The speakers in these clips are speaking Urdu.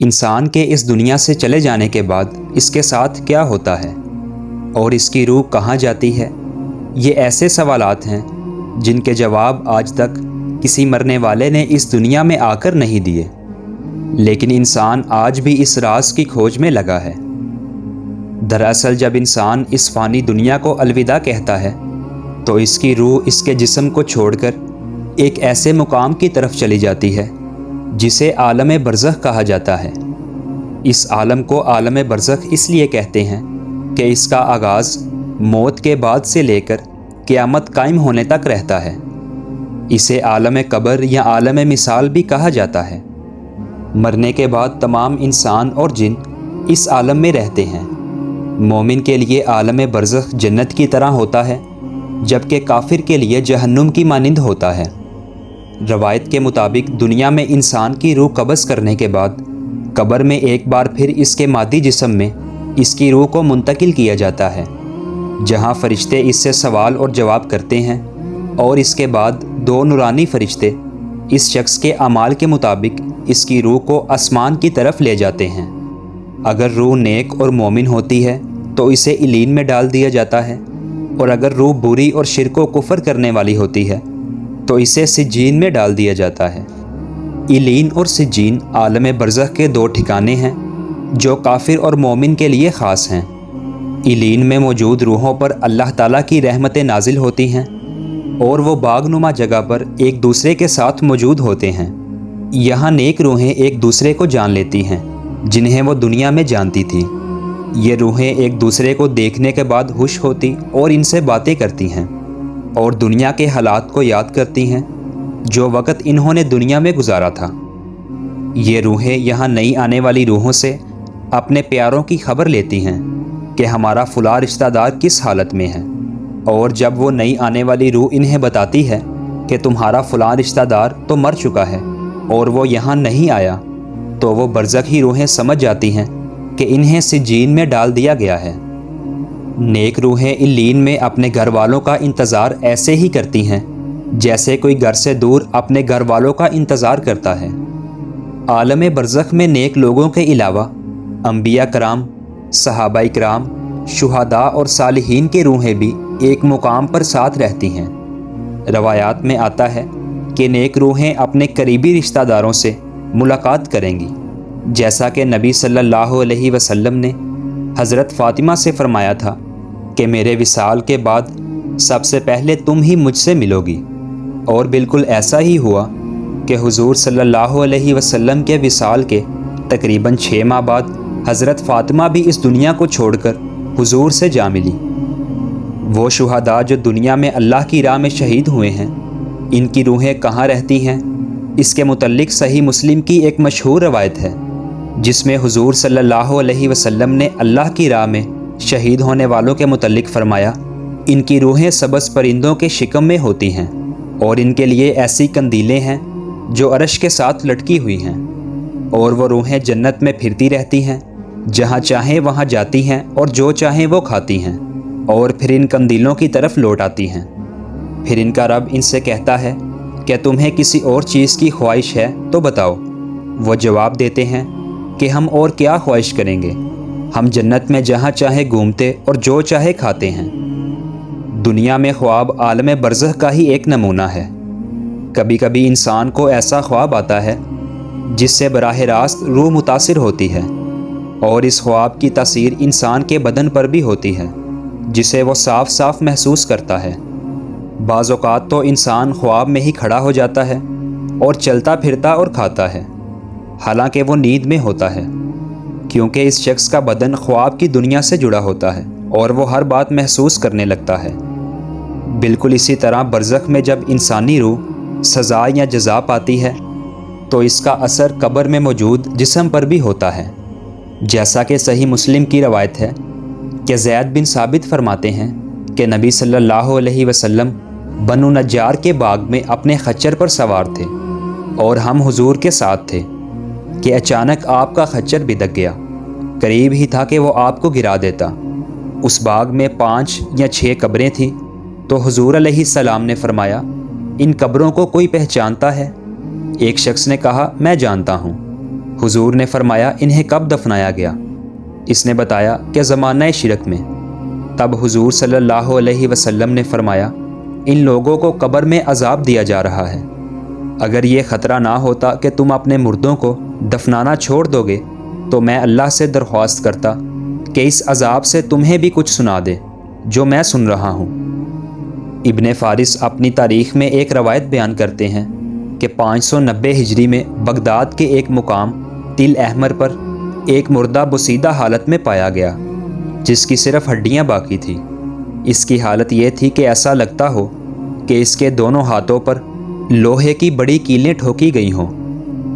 انسان کے اس دنیا سے چلے جانے کے بعد اس کے ساتھ کیا ہوتا ہے اور اس کی روح کہاں جاتی ہے؟ یہ ایسے سوالات ہیں جن کے جواب آج تک کسی مرنے والے نے اس دنیا میں آ کر نہیں دیے، لیکن انسان آج بھی اس راز کی کھوج میں لگا ہے۔ دراصل جب انسان اس فانی دنیا کو الوداع کہتا ہے تو اس کی روح اس کے جسم کو چھوڑ کر ایک ایسے مقام کی طرف چلی جاتی ہے جسے عالم برزخ کہا جاتا ہے۔ اس عالم کو عالم برزخ اس لیے کہتے ہیں کہ اس کا آغاز موت کے بعد سے لے کر قیامت قائم ہونے تک رہتا ہے۔ اسے عالم قبر یا عالم مثال بھی کہا جاتا ہے۔ مرنے کے بعد تمام انسان اور جن اس عالم میں رہتے ہیں۔ مومن کے لیے عالم برزخ جنت کی طرح ہوتا ہے، جبکہ کافر کے لیے جہنم کی مانند ہوتا ہے۔ روایت کے مطابق دنیا میں انسان کی روح قبض کرنے کے بعد قبر میں ایک بار پھر اس کے مادی جسم میں اس کی روح کو منتقل کیا جاتا ہے، جہاں فرشتے اس سے سوال اور جواب کرتے ہیں، اور اس کے بعد دو نورانی فرشتے اس شخص کے اعمال کے مطابق اس کی روح کو آسمان کی طرف لے جاتے ہیں۔ اگر روح نیک اور مومن ہوتی ہے تو اسے علین میں ڈال دیا جاتا ہے، اور اگر روح بری اور شرک و کفر کرنے والی ہوتی ہے تو اسے سجین میں ڈال دیا جاتا ہے۔ علین اور سجین عالم برزخ کے دو ٹھکانے ہیں جو کافر اور مومن کے لیے خاص ہیں۔ علین میں موجود روحوں پر اللہ تعالیٰ کی رحمتیں نازل ہوتی ہیں، اور وہ باغ نما جگہ پر ایک دوسرے کے ساتھ موجود ہوتے ہیں۔ یہاں نیک روحیں ایک دوسرے کو جان لیتی ہیں جنہیں وہ دنیا میں جانتی تھیں۔ یہ روحیں ایک دوسرے کو دیکھنے کے بعد خوش ہوتی اور ان سے باتیں کرتی ہیں اور دنیا کے حالات کو یاد کرتی ہیں جو وقت انہوں نے دنیا میں گزارا تھا۔ یہ روحیں یہاں نئی آنے والی روحوں سے اپنے پیاروں کی خبر لیتی ہیں کہ ہمارا فلاں رشتہ دار کس حالت میں ہے، اور جب وہ نئی آنے والی روح انہیں بتاتی ہے کہ تمہارا فلاں رشتہ دار تو مر چکا ہے اور وہ یہاں نہیں آیا، تو وہ برزخی روحیں سمجھ جاتی ہیں کہ انہیں سجین میں ڈال دیا گیا ہے۔ نیک روحیں علین میں اپنے گھر والوں کا انتظار ایسے ہی کرتی ہیں جیسے کوئی گھر سے دور اپنے گھر والوں کا انتظار کرتا ہے۔ عالم برزخ میں نیک لوگوں کے علاوہ انبیاء کرام، صحابہ کرام، شہداء اور صالحین کی روحیں بھی ایک مقام پر ساتھ رہتی ہیں۔ روایات میں آتا ہے کہ نیک روحیں اپنے قریبی رشتہ داروں سے ملاقات کریں گی، جیسا کہ نبی صلی اللہ علیہ وسلم نے حضرت فاطمہ سے فرمایا تھا کہ میرے وصال کے بعد سب سے پہلے تم ہی مجھ سے ملو گی، اور بالکل ایسا ہی ہوا کہ حضور صلی اللہ علیہ وسلم کے وصال کے تقریباً 6 ماہ بعد حضرت فاطمہ بھی اس دنیا کو چھوڑ کر حضور سے جا ملی۔ وہ شہداء جو دنیا میں اللہ کی راہ میں شہید ہوئے ہیں، ان کی روحیں کہاں رہتی ہیں؟ اس کے متعلق صحیح مسلم کی ایک مشہور روایت ہے جس میں حضور صلی اللہ علیہ وسلم نے اللہ کی راہ میں شہید ہونے والوں کے متعلق فرمایا، ان کی روحیں سبز پرندوں کے شکم میں ہوتی ہیں، اور ان کے لیے ایسی قندیلیں ہیں جو عرش کے ساتھ لٹکی ہوئی ہیں، اور وہ روحیں جنت میں پھرتی رہتی ہیں، جہاں چاہیں وہاں جاتی ہیں اور جو چاہیں وہ کھاتی ہیں، اور پھر ان قندیلوں کی طرف لوٹ آتی ہیں۔ پھر ان کا رب ان سے کہتا ہے کہ تمہیں کسی اور چیز کی خواہش ہے تو بتاؤ۔ وہ جواب دیتے ہیں کہ ہم اور کیا خواہش کریں گے، ہم جنت میں جہاں چاہے گھومتے اور جو چاہے کھاتے ہیں۔ دنیا میں خواب عالم برزخ کا ہی ایک نمونہ ہے۔ کبھی کبھی انسان کو ایسا خواب آتا ہے جس سے براہ راست روح متاثر ہوتی ہے، اور اس خواب کی تاثیر انسان کے بدن پر بھی ہوتی ہے جسے وہ صاف صاف محسوس کرتا ہے۔ بعض اوقات تو انسان خواب میں ہی کھڑا ہو جاتا ہے اور چلتا پھرتا اور کھاتا ہے، حالانکہ وہ نیند میں ہوتا ہے، کیونکہ اس شخص کا بدن خواب کی دنیا سے جڑا ہوتا ہے اور وہ ہر بات محسوس کرنے لگتا ہے۔ بالکل اسی طرح برزخ میں جب انسانی روح سزا یا جزا پاتی ہے تو اس کا اثر قبر میں موجود جسم پر بھی ہوتا ہے، جیسا کہ صحیح مسلم کی روایت ہے کہ زید بن ثابت فرماتے ہیں کہ نبی صلی اللہ علیہ وسلم بنو نجار کے باغ میں اپنے خچر پر سوار تھے اور ہم حضور کے ساتھ تھے کہ اچانک آپ کا خچر بدک گیا، قریب ہی تھا کہ وہ آپ کو گرا دیتا۔ اس باغ میں 5 یا 6 قبریں تھیں، تو حضور علیہ السلام نے فرمایا، ان قبروں کو کوئی پہچانتا ہے؟ ایک شخص نے کہا، میں جانتا ہوں۔ حضور نے فرمایا انہیں کب دفنایا گیا؟ اس نے بتایا کہ زمانہ شرک میں۔ تب حضور صلی اللہ علیہ وسلم نے فرمایا ان لوگوں کو قبر میں عذاب دیا جا رہا ہے، اگر یہ خطرہ نہ ہوتا کہ تم اپنے مردوں کو دفنانا چھوڑ دو گے تو میں اللہ سے درخواست کرتا کہ اس عذاب سے تمہیں بھی کچھ سنا دے جو میں سن رہا ہوں۔ ابن فارس اپنی تاریخ میں ایک روایت بیان کرتے ہیں کہ 590 ہجری میں بغداد کے ایک مقام تل احمر پر ایک مردہ بوسیدہ حالت میں پایا گیا جس کی صرف ہڈیاں باقی تھیں۔ اس کی حالت یہ تھی کہ ایسا لگتا ہو کہ اس کے دونوں ہاتھوں پر لوہے کی بڑی کیلیں ٹھوکی گئی ہوں۔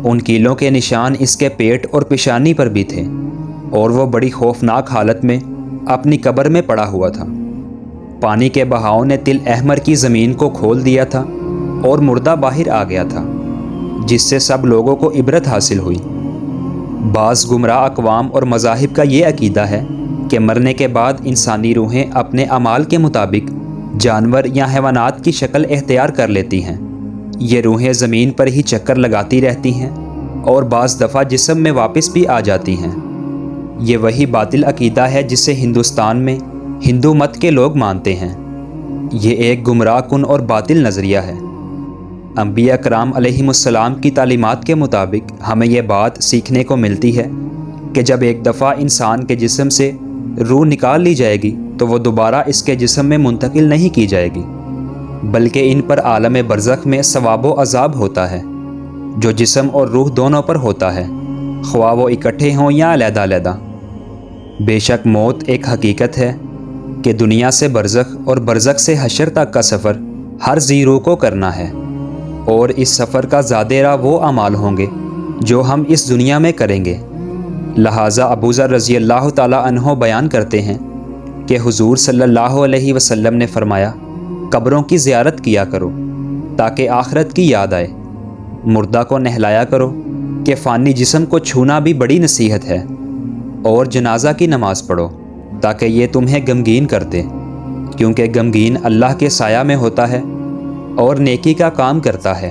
ان کیلوں کے نشان اس کے پیٹ اور پیشانی پر بھی تھے اور وہ بڑی خوفناک حالت میں اپنی قبر میں پڑا ہوا تھا۔ پانی کے بہاؤ نے تل احمر کی زمین کو کھول دیا تھا اور مردہ باہر آ گیا تھا، جس سے سب لوگوں کو عبرت حاصل ہوئی۔ بعض گمراہ اقوام اور مذاہب کا یہ عقیدہ ہے کہ مرنے کے بعد انسانی روحیں اپنے اعمال کے مطابق جانور یا حیوانات کی شکل اختیار کر لیتی ہیں۔ یہ روحیں زمین پر ہی چکر لگاتی رہتی ہیں اور بعض دفعہ جسم میں واپس بھی آ جاتی ہیں۔ یہ وہی باطل عقیدہ ہے جسے ہندوستان میں ہندو مت کے لوگ مانتے ہیں۔ یہ ایک گمراہ کن اور باطل نظریہ ہے۔ انبیاء کرام علیہم السلام کی تعلیمات کے مطابق ہمیں یہ بات سیکھنے کو ملتی ہے کہ جب ایک دفعہ انسان کے جسم سے روح نکال لی جائے گی تو وہ دوبارہ اس کے جسم میں منتقل نہیں کی جائے گی، بلکہ ان پر عالم برزخ میں ثواب و عذاب ہوتا ہے جو جسم اور روح دونوں پر ہوتا ہے، خواہ وہ اکٹھے ہوں یا علیحدہ علیحدہ۔ بے شک موت ایک حقیقت ہے کہ دنیا سے برزخ اور برزخ سے حشر تک کا سفر ہر ذی روح کو کرنا ہے، اور اس سفر کا زادہ راہ وہ اعمال ہوں گے جو ہم اس دنیا میں کریں گے۔ لہٰذا ابو ذر رضی اللہ تعالیٰ عنہ بیان کرتے ہیں کہ حضور صلی اللہ علیہ وسلم نے فرمایا قبروں کی زیارت کیا کرو تاکہ آخرت کی یاد آئے، مردہ کو نہلایا کرو کہ فانی جسم کو چھونا بھی بڑی نصیحت ہے، اور جنازہ کی نماز پڑھو تاکہ یہ تمہیں غمگین کر دے، کیونکہ غمگین اللہ کے سایہ میں ہوتا ہے اور نیکی کا کام کرتا ہے۔